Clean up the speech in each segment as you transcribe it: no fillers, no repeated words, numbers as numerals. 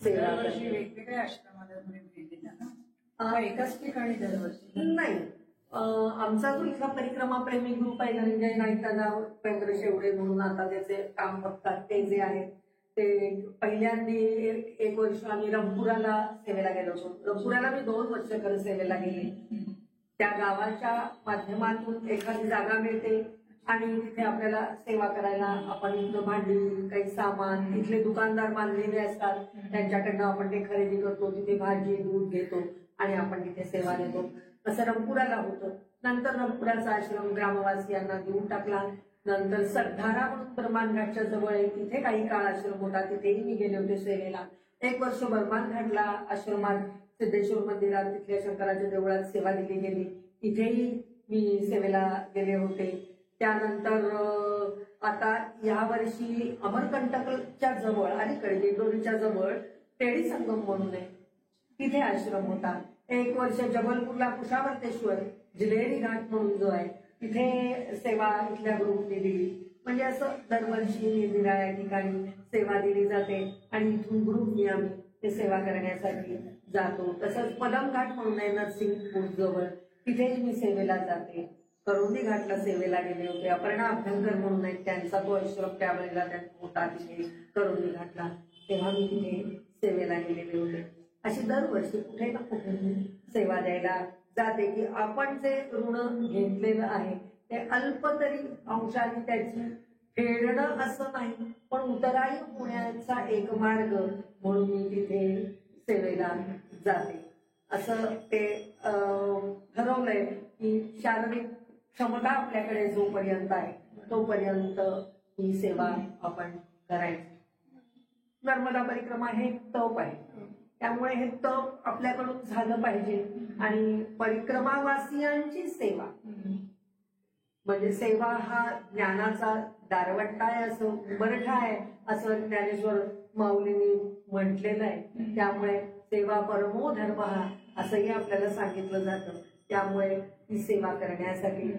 सेवा दरवर्षी वेगवेगळ्या आश्रमाला तुम्ही भेट देता ना, एकाच ठिकाणी दरवर्षी नाही. आमचा जो इथला परिक्रमा प्रेमी ग्रुप आहे धनंजय नाईकदादा पेंद्र शेवडे म्हणून आता त्याचे काम बघतात ते जे आहेत ते पहिल्यांदी 1 वर्ष आम्ही रंगपुराला सेवेला गेलो होतो. रंगपुराला मी 2 वर्ष खरं सेवेला गेले. त्या गावाच्या माध्यमातून एखादी जागा मिळते आणि तिथे आपल्याला सेवा करायला आपण इथलं भांडी काही सामान तिथले दुकानदार बांधलेले असतात त्यांच्याकडनं आपण ते खरेदी करतो. तिथे भाजी दूध घेतो आणि आपण तिथे सेवा देतो. असं रंगपुराला होतं. नंतर रंगपुराचा आश्रम ग्रामवासियांना देऊन टाकला. नंतर सद्धारा म्हणून बर्मानघाटच्या जवळ आहे तिथे काही काळ आश्रम होता तिथेही मी गेले होते सेवेला. 1 वर्ष बर्मानघाटला आश्रमात सिद्धेश्वर मंदिरात तिथल्या शंकराच्या देवळात सेवा दिली गेली. तिथेही मी सेवेला गेले होते. त्यानंतर आता यावर्षी अमरकंटकच्या जवळ आणि दिंडोरीच्या जवळ टेडी संगम म्हणून आहे तिथे आश्रम होता. 1 वर्ष जबलपूरला कुशावर्तेश्वर जिलेरी घाट म्हणून जो आहे तिथे सेवा इथल्या ग्रुपने दिली. म्हणजे असं दरवर्षी निरनिराळ्या ठिकाणी सेवा दिली जाते आणि इथून ग्रुपने आम्ही ते सेवा करण्यासाठी जातो. तसंच पदम घाट म्हणून आहे नरसिंगपूर जवळ तिथेही मी सेवेला जाते. करोंदी घाटला सेवेला गेले होते. अपर्णा अभ्यंकर म्हणून आहेत त्यांचा तो आश्रम त्यावेळेला होता तिथे करोंदी घाटला तेव्हा मी तिथे सेवेला गेलेले होते. अशी दरवर्षी कुठे ना कुठे सेवा द्यायला जाते की आपण जे ऋण घेतलेलं आहे ते अल्प तरी अंशाने त्याची फेडणं असं नाही पण उतराई होण्याचा एक मार्ग म्हणून मी तिथे सेवेला जाते. असं ते ठरवलंय की शारीरिक क्षमता आपल्याकडे जोपर्यंत आहे तोपर्यंत ही सेवा आपण करायची. नर्मदा परिक्रमा हे तप आहे त्यामुळे हे तप आपल्याकडून झालं पाहिजे आणि परिक्रमावासियांची सेवा म्हणजे सेवा हा ज्ञानाचा दारवट्टा आहे असं उंबरठा आहे असं ज्ञानेश्वर माऊलींनी म्हटलेलं आहे. त्यामुळे सेवा परमो धर्म हा असंही आपल्याला सांगितलं जातं. त्यामुळे ही सेवा करण्यासाठी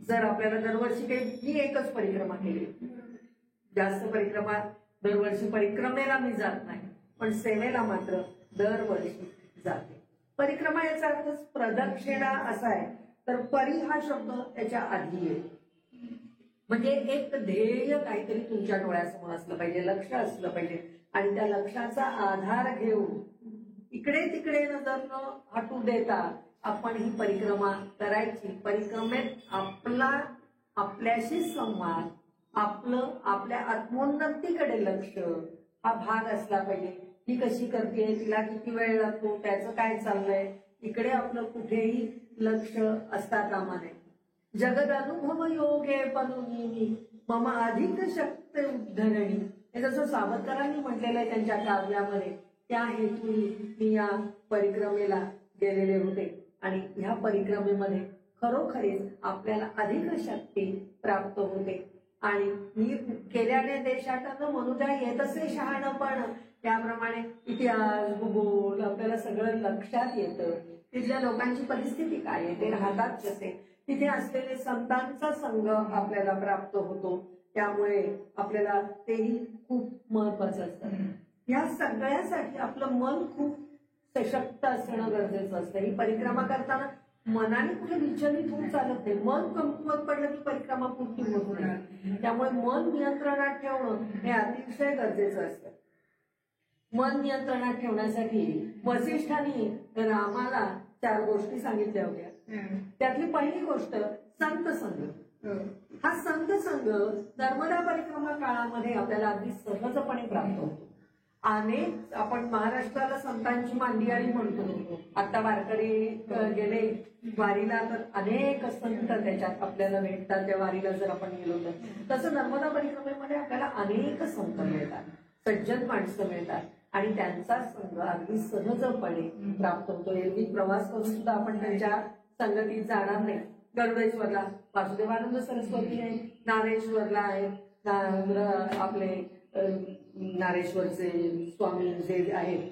जर आपल्याला दरवर्षी काही मी एकच परिक्रमा केली जास्त परिक्रमा दरवर्षी परिक्रमेला मी जात नाही पण सेवेला मात्र दरवर्षी जाते. परिक्रमा याचा अर्थच प्रदक्षिणा असा आहे तर परी हा शब्द त्याच्या आधी आहे म्हणजे एक ध्येय काहीतरी तुमच्या डोळ्यासमोर असलं पाहिजे लक्ष असलं पाहिजे आणि त्या लक्षाचा आधार घेऊन इकडे तिकडे नजर न हटू देता आपण ही परिक्रमा करायची. परिक्रमेत आपल्याशी संवाद आपल्या आत्मोन्नतीकडे लक्ष हा भाग असला पाहिजे. ही कशी करते तिला किती वेळ लागतो त्याचं काय चाललंय इकडे आपलं कुठेही लक्ष असता कामा नये. जगदनुभव योगे पनुनी मम अधिक शक्ती उद्धरणी हे जसं सावरकरांनी म्हटलेलं आहे त्यांच्या काव्यामध्ये त्या हेतूने मी या परिक्रमेला गेलेले होते आणि ह्या परिक्रमेमध्ये खरोखरीच आपल्याला अधिक शक्ती प्राप्त होते आणि मी केल्याने देशात मनुजा येत असे शहाणपण त्याप्रमाणे इतिहास भूगोल आपल्याला सगळं लक्षात येतं. तिथल्या लोकांची परिस्थिती काय आहे ते राहतात कसे तिथे असलेले संतांचा संघ आपल्याला प्राप्त होतो. त्यामुळे आपल्याला तेही खूप महत्वाचं असतं. या सगळ्यासाठी आपलं मन खूप सशक्त असणं गरजेचं असतं. ही परिक्रमा करताना मनाने कुठे विचलित होऊन चालत नाही. मन कमकुवत पडलं की परिक्रमा पूर्ण होत नाही. त्यामुळे मन नियंत्रणात ठेवणं हे अतिशय गरजेचं असतं. मन नियंत्रणात ठेवण्यासाठी वसिष्ठांनी रामाला 4 गोष्टी सांगितल्या होत्या. त्यातली पहिली गोष्ट संत संघ. हा संत संघ नर्मदा परिक्रमा काळामध्ये आपल्याला अगदी सहजपणे प्राप्त होतो. अनेक आपण महाराष्ट्राला संतांची मांदियाळी म्हणतो. आता वारकरी गेले वारीला तर अनेक संत त्याच्यात आपल्याला भेटतात. त्या वारीला जर आपण गेलो तर तसं नर्मदा परिक्रमेमध्ये आपल्याला अनेक संत मिळतात सज्जन माणसं मिळतात आणि त्यांचा संघ अगदी सहजपणे प्राप्त होतो. एरवी प्रवास करून सुद्धा आपण त्यांच्या संगतीत जाणार नाही. गरुडेश्वरला वासुदेवानंद सरस्वती आहे नारेश्वरला आहेत आपले नारेश्वरचे स्वामी जे आहेत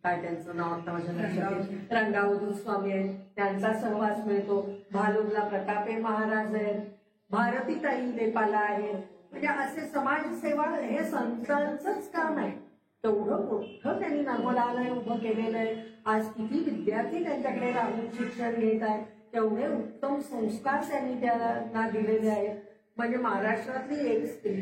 काय त्यांचं नाव आता माझ्या लक्षात रंगावधूत स्वामी आहेत त्यांचा सहवास मिळतो. भालूरला प्रतापे महाराज आहेत भारतीताई नेपाला आहेत. म्हणजे असे समाजसेवा हे संतांचंच काम आहे. तेवढं मोठं त्यांनी नर्मदालय उभं केलेलं आहे. आज किती विद्यार्थी त्यांच्याकडे राहून शिक्षण घेत आहेत. तेवढे उत्तम संस्कार त्यांनी त्यांना दिलेले आहेत. म्हणजे महाराष्ट्रातली एक स्त्री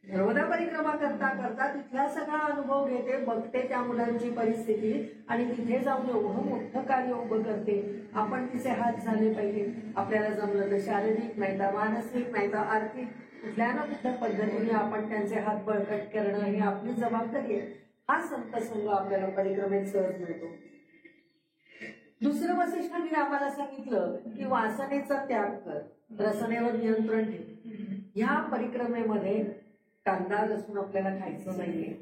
नर्मदा परिक्रमा करता करता तिथला सगळा अनुभव घेते, बघते त्या मुलांची परिस्थिती आणि तिथे जाऊन एवढं मोठं कार्य उभं करते. आपण तिचे हात झाले पाहिजे. आपल्याला जमलं तर शारीरिक नाही तर मानसिक नाही तर आर्थिक कुठल्या ना कुठल्या पद्धतीने आपण त्यांचे हात बळकट करणं ही आपली जबाबदारी आहे. हा संत संघ आपल्याला परिक्रमेत सहज मिळतो. दुसरं वसिष्ठांनी आम्हाला सांगितलं की वासनेचा त्याग कर, रसनेवर नियंत्रण ठेव. ह्या परिक्रमेमध्ये कांदा लसूण आपल्याला खायचं नाहीये,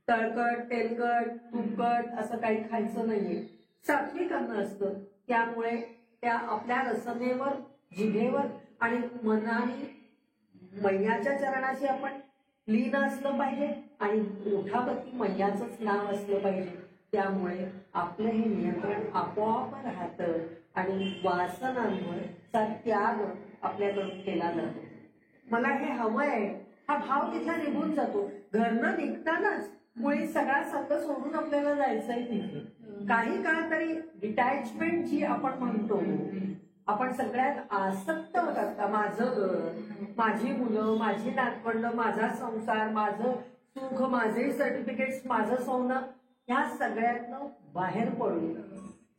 तळकट तेलकट तुपकट असं काही खायचं नाहीये. सात्विक अन्न असतं. त्यामुळे त्या आपल्या रसनेवर जिभेवर आणि मनाने मैयाच्या चरणाशी आपण लीन असलं पाहिजे आणि ओठावरती मैयाचंच नाव असलं पाहिजे. त्यामुळे आपलं हे नियंत्रण आपोआप राहतं आणि वासनांवरचा त्याग आपल्याकडून केला जातो. मला हे हवंय हा भाव तिथला निघून जातो. घरनं निघतानाच मुळे सगळा संघ सोडून आपल्याला जायचंय तिथे. काही काळ तरी डिटॅचमेंट जी आपण म्हणतो, आपण सगळ्यात आसक्त होतात का माझं घर, माझी मुलं, माझी नातवंड, माझा संसार, माझं सुख, माझे सर्टिफिकेट्स, माझं सोनं, ह्या सगळ्यातनं बाहेर पडून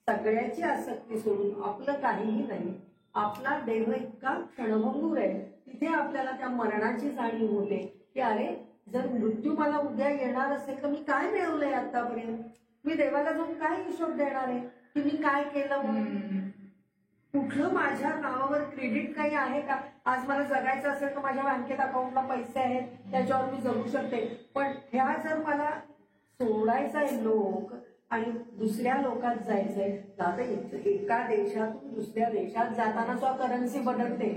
सगळ्याची आसक्ती सोडून आपलं काहीही नाही. आपला देह इतका क्षणभंगूर आहे. तिथे आपल्याला त्या मरणाची जाणीव होते की अरे जर मृत्यू मला उद्या येणार असेल तर मी काय मिळवलंय आतापर्यंत, मी देवाला जाऊन काय हिशोब देणार आहे की मी काय केलं म्हणून. कुठलं माझ्या नावावर क्रेडिट काही आहे का? आज मला जगायचं असेल तर माझ्या बँकेत अकाउंटला पैसे आहेत, त्याच्यावर मी जगू शकते. पण ह्या जर मला सोडायचा आहे लोक आणि दुसऱ्या लोकात जायचंय, आता एका देशातून दुसऱ्या देशात जाताना सुद्धा करन्सी बदलते.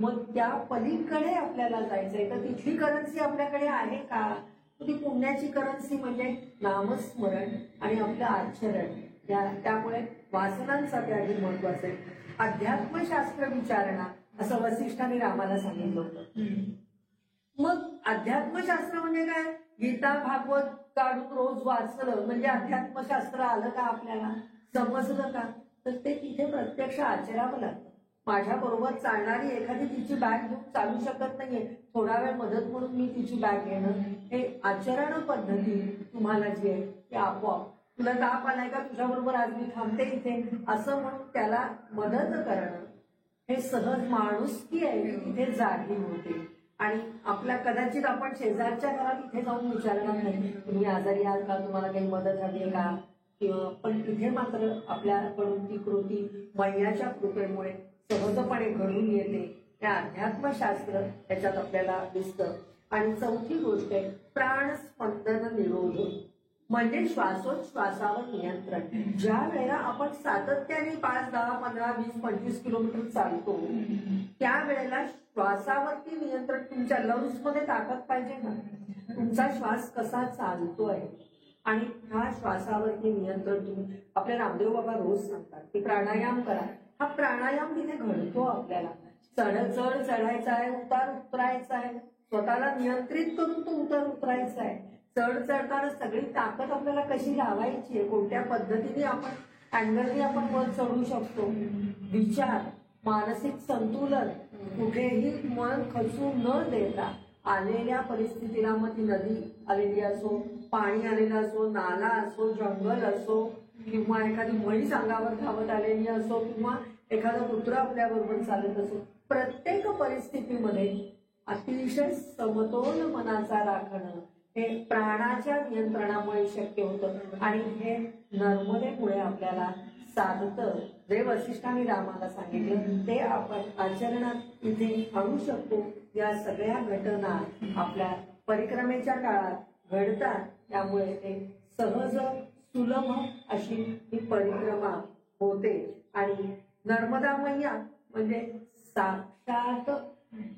मग त्या पलीकडे आपल्याला जायचंय तर तिथली करन्सी आपल्याकडे आहे का? ती पुण्याची करन्सी म्हणजे नामस्मरण आणि आपलं आचरण. त्यामुळे वासनांचा त्याग महत्वाचं आहे. अध्यात्मशास्त्र विचारणा असं वसिष्ठांनी रामाला सांगितलं होतं. मग अध्यात्मशास्त्र म्हणजे काय? गीता भागवत काढून रोज वाचलं म्हणजे अध्यात्मशास्त्र आलं का? आपल्याला समजलं का? तर ते तिथे प्रत्यक्ष आचरावं लागतं. माझ्या बरोबर चालणारी एखादी तिची बॅग घेऊन चालू शकत नाहीये, थोडा वेळ मदत म्हणून मी तिची बॅग घेणं, हे आचरण पद्धती तुम्हाला जी आहे ते आपोआप. तुला ताप आलाय का? तुझ्या बरोबर आज मी थांबते इथे असं म्हणून त्याला मदत करणं, हे सहज माणुसकी आहे तिथे जागी होते. आणि आपल्या कदाचित आपण शेजारच्या घरात इथे जाऊन विचारणार नाही तुम्ही आजारी आहात का, तुम्हाला काही मदत हवी आहे का, किंवा पण तिथे मात्र आपल्याकडून ती कृती मैयाच्या कृपेमुळे सहजपणे घडून येते. त्या अध्यात्मशास्त्र त्याच्यात आपल्याला दिसतं. आणि चौथी गोष्ट आहे प्राणस्पंदन निरोध, म्हणजे श्वासोच्छ्वासावर नियंत्रण. ज्या वेळेला आपण सातत्याने 5, 10, 15, 20, 25 किलोमीटर चालतो त्यावेळेला श्वासावरती नियंत्रण. तुमच्या लंग्स मध्ये ताकद पाहिजे ना, तुमचा श्वास कसा चालतोय आणि ह्या श्वासावरती नियंत्रण तुम्ही. आपले रामदेव बाबा रोज सांगतात की प्राणायाम करा. हा प्राणायाम तिथे घडतो आपल्याला. चढ चढायचा आहे, उतार उतरायचा आहे, स्वतःला नियंत्रित करून तो उतार उतरायचा आहे. चढ चढताना सगळी ताकद आपल्याला कशी लावायची आहे, कोणत्या पद्धतीने आपण अँगलने आपण वर चढू शकतो. विचार, मानसिक संतुलन, कुठेही मन खचू न देता आलेल्या परिस्थितीला, मग ती नदी आलेली असो, पाणी आलेलं असो, नाला असो, जंगल असो, किंवा एखादी म्हैस अंगावर धावत आलेली असो, किंवा एखादा कुत्रा आपल्या बरोबर चालत असो, प्रत्येक परिस्थितीमध्ये अतिशय समतोल मनाचा राखणं हे प्राणाच्या नियंत्रणामुळे शक्य होतं. आणि हे नर्मदेमुळे आपल्याला साधतं. जे वसिष्ठांनी रामाला सांगितलं ते आपण आचरणात इथे आणू शकतो. या सगळ्या घटना आपल्या परिक्रमेच्या काळात घडतात. त्यामुळे ते सहज सुलभ अशी ही परिक्रमा होते. आणि नर्मदा मैया म्हणजे साक्षात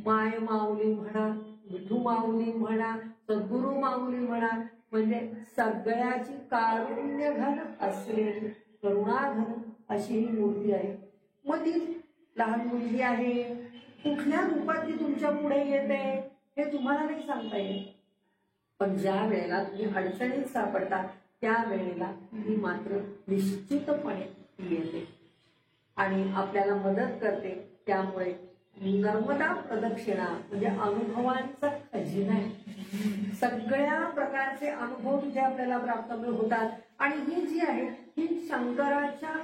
माय माऊली म्हणा, विठू माऊली म्हणा, सद्गुरू माऊली म्हणा, म्हणजे सगळ्याची कारुण्य घन असलेली करुणाघन अशी ही मूर्ती आहे. मग ती लहान मुलगी आहे, कुठल्या रूपात ती तुमच्या पुढे येते हे तुम्हाला नाही सांगता येत. पण ज्या वेळेला तुम्ही अडचणीत सापडता त्या वेळेला ती मात्र निश्चितपणे येते आणि आपल्याला मदत करते. त्यामुळे नर्मदा प्रदक्षिणा म्हणजे अनुभवांचा खजिना आहे. सगळ्या प्रकारचे अनुभव तिथे आपल्याला प्राप्त होतात आणि ही जी आहे ही शंकराच्या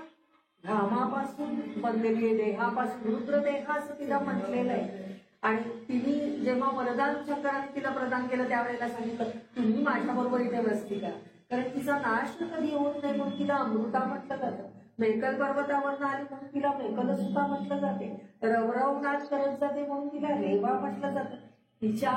घामापासून बनलेली आहे, देहापासून. रुद्रदेह असं तिला म्हटलेलं आहे. आणि तिने जेव्हा वरदान शंकराने तिला प्रदान केलं त्यावेळेला सांगितलं तुम्ही माझ्या बरोबर इथे बसती का, कारण तिचा नाश कधी होत नाही म्हणून तिला अमृता म्हटलं जातं. मेकल पर्वतावरनं आली म्हणून तिला मेकल सुद्धा म्हटलं जाते. रवरव नाच करत जाते म्हणून तिला रेवा म्हटलं जातं. तिच्या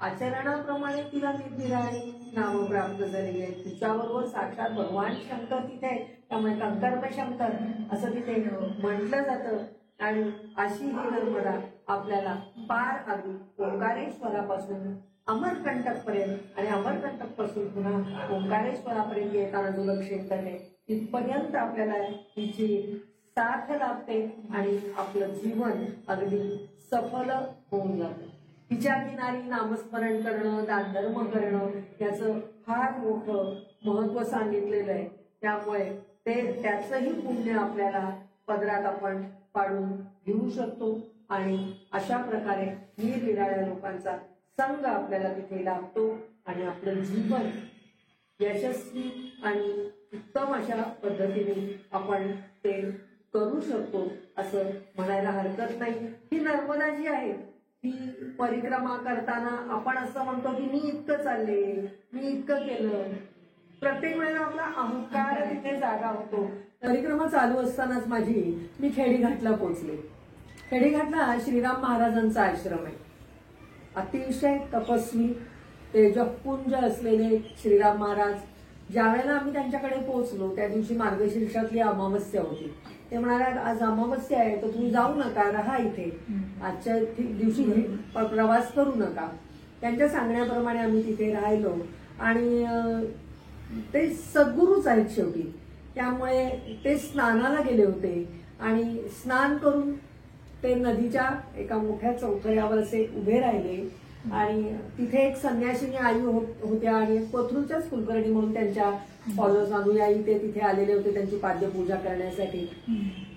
आचरणाप्रमाणे तिला निरनिराळी नावं प्राप्त झालेली आहेत. तिच्याबरोबर साक्षात भगवान शंकर तिथे आहे, त्यामुळे कंकर्म शंकर असं तिथे म्हटलं जातं. आणि अशी ही नर्मदा आपल्याला पार आली ओंकारेश्वरापासून अमरकंटक पर्यंत आणि अमरकंटक पासून पुन्हा ओंकारेश्वरापर्यंत येताना जो लक्षेत्र आहे तिथपर्यंत आपल्याला तिची साथ लाभते आणि आपलं जीवन अगदी सफल होऊन जातं. तिच्या किनारी नामस्मरण करणं, दानधर्म करणं याचं फार मोठं महत्व सांगितलेलं आहे. त्यामुळे त्याचंही पुण्य आपल्याला पदरात आपण पाडून घेऊ शकतो आणि अशा प्रकारे निरनिराळ्या लोकांचा संघ आपल्याला तिथे लाभतो आणि आपलं जीवन यशस्वी आणि उत्तम अशा पद्धतीने आपण ते करू शकतो असं म्हणायला हरकत नाही. ही नर्मदा जी आहे ती परिक्रमा करताना आपण असं म्हणतो की मी इतकं चालले, मी इतकं केलं. प्रत्येक वेळेला आपला अहंकार तिथे जागा होतो. परिक्रमा चालू असतानाच मी खेडीघाटला पोहोचले. खेडीघाटला श्रीराम महाराजांचा आश्रम आहे. अतिशय तपस्वी तेजपुंज असलेले श्रीराम महाराज. ज्या वेळेला आम्ही त्यांच्याकडे पोहोचलो त्या दिवशी मार्गशीर्षातली अमावस्या होती. ते म्हणाले आज अमावस्या आहे तर तुम्ही जाऊ नका, राहा इथे, आजच्या दिवशी प्रवास करू नका. त्यांच्या सांगण्याप्रमाणे आम्ही तिथे राहिलो आणि ते सद्गुरूच आहेत शेवटी. त्यामुळे ते स्नानाला गेले होते आणि स्नान करून ते नदीच्या एका मोठ्या चौथऱ्यावर असे उभे राहिले आणि तिथे एक संन्यासिनी आई होत्या आणि कोथरूडच्याच कुलकर्णी म्हणून त्यांच्या फॉलोअर्स अनुयायी ते तिथे आलेले होते त्यांची पाद्यपूजा करण्यासाठी.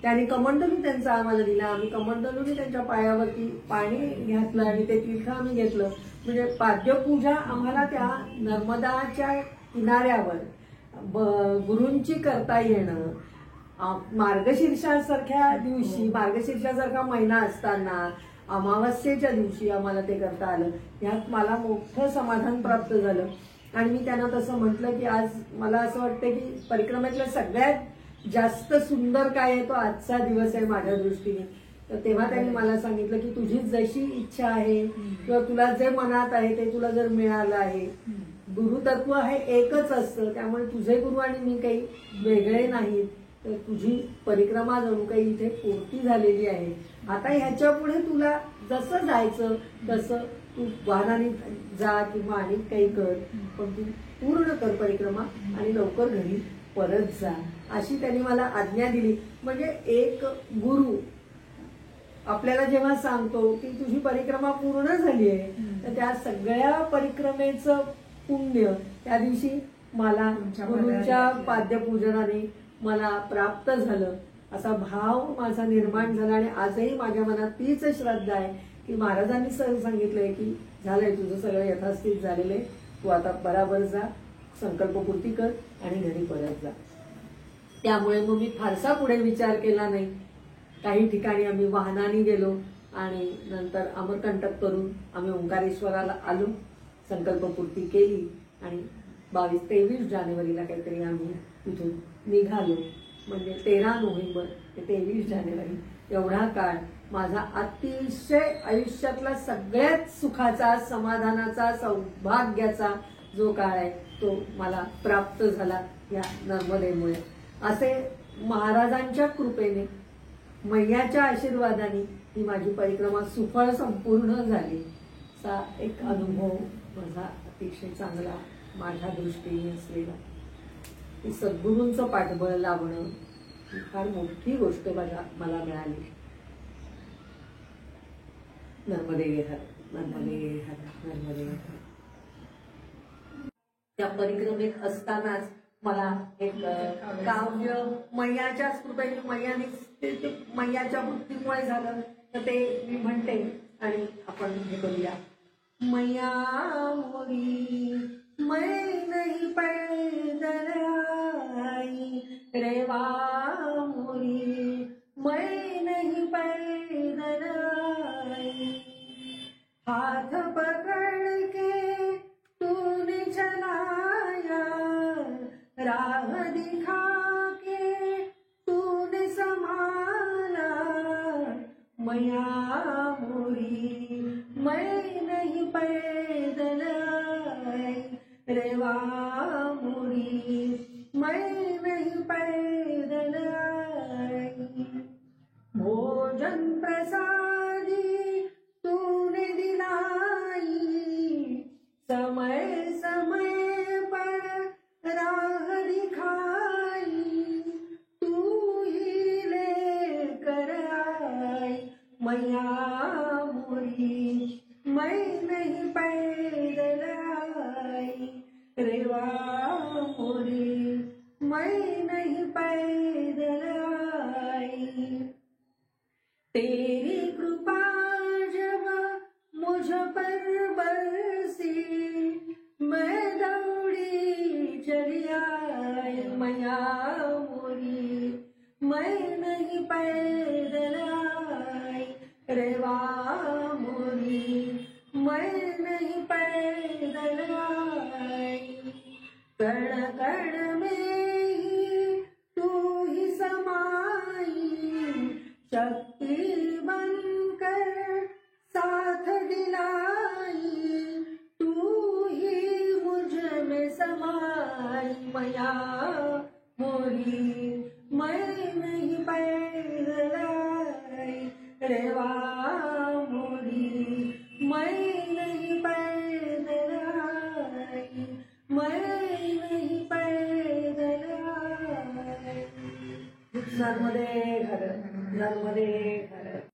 त्यांनी कमंडलू त्यांचा आम्हाला दिला. आम्ही कमंडलूने त्यांच्या पायावरती पाणी घातलं आणि ते तीर्थ आम्ही घेतलं. म्हणजे पाद्यपूजा आम्हाला त्या नर्मदाच्या किनाऱ्यावर गुरूंची करता येणं, मार्गशीर्षासारख्या दिवशी, मार्गशीर्षासारखा महिना असताना अमावस्येच्या दिवशी आम्हाला ते करता आलं. यात मला मोठं समाधान प्राप्त झालं. आणि मी त्यांना तसं म्हटलं की आज मला असं वाटतं की परिक्रमेतलं सगळ्यात जास्त सुंदर काय आहे तो आजचा दिवस आहे माझ्या दृष्टीने. तर तेव्हा त्यांनी मला सांगितलं की तुझी जशी इच्छा आहे किंवा तुला जे मनात आहे ते तुला जर मिळालं आहे, गुरुतत्व हे एकच असतं, त्यामुळे तुझे गुरु आणि मी काही वेगळे नाहीत. तर तुझी परिक्रमा जणू काही इथे पूर्ती झालेली आहे. आता ह्याच्या पुढे तुला जसं जायचं तसं तू वाहनाने जा किंवा आणि काही कर, पण तू पूर्ण कर परिक्रमा आणि लवकर घरी परत जा, अशी त्यांनी मला आज्ञा दिली. म्हणजे एक गुरु आपल्याला जेव्हा सांगतो की तुझी परिक्रमा पूर्ण झाली आहे तर त्या सगळ्या परिक्रमेचं पुण्य त्या दिवशी मला गुरूंच्या पाद्यपूजनाने मला प्राप्त झालं, असा भाव माझा निर्माण झाला. आणि आजही माझ्या मनात तीच श्रद्धा आहे की महाराजांनी सांगितलंय की झालंय तुझं सगळं यथास्थित झालेलं आहे, तू आता बराबर जा, संकल्पपूर्ती कर आणि घरी परत जा. त्यामुळे मग मी फारसा पुढे विचार केला नाही. काही ठिकाणी आम्ही वाहनाने गेलो आणि नंतर अमरकंटक करून आम्ही ओंकारेश्वराला आलो, संकल्पपूर्ती केली आणि 22-23 जानेवारीला काहीतरी आम्ही तिथून निघालो. म्हणजे 13 नोव्हेंबर ते 23 जानेवारी एवढा काळ माझा अतिशय आयुष्यातला सगळ्यात सुखाचा, समाधानाचा, सौभाग्याचा जो काळ आहे तो मला प्राप्त झाला या नर्मदेमुळे. असे महाराजांच्या कृपेने, मैयाच्या आशीर्वादाने ही माझी परिक्रमा सुफळ संपूर्ण झाली. असा एक अनुभव माझा अतिशय चांगला माझ्या दृष्टीने असलेला. की सद्गुरूंचं पाठबळ लाभणं ही फार मोठी गोष्ट मला मिळाली. नर्मदे हर, नर्मदे हर, नर्मदे हर. त्या परिक्रमेत असतानाच मला एक काव्य मैयाच्याच कृपेने मैयाच्या वृत्तीमुळे झालं तर ते मी म्हणते आणि आपण हे करूया. मैया मोरी मैं नहीं पैदल आई, रेवा मोरी मैं नहीं पैदल आई, हाथ पकड़ के तूने चलाया, राह दिखा के तूने संभाला, मैया मोरी मैं नहीं पैदल आई, रेवा मोरी मैं नहीं पैदल आई, भोजन प्रसादी तूने दिलाई, समय समय पर राह दिखाई, तू ही लेकर आई, मैया मोरी मैं नहीं पैदल आई, रेवा मोरी मैं नहीं पैदल आई, तेरी कृपा जब मुझ पर बरसी, मैं दौड़ी चली आई, मैया मोरी मैं नहीं पैदल आई, रेवा मोरी मैं नहीं पैदल आई, कण कण में ही तू ही समाई, शक्ति बनकर साथ दिलाई, तू ही मुझ में समाई, मैया मोरी मैं नहीं पैदल आई, रेवा मोरी मैं नहीं पैदल आई, मैं नहीं पैदल आई. नर्मदे घर, नर्मदे घर.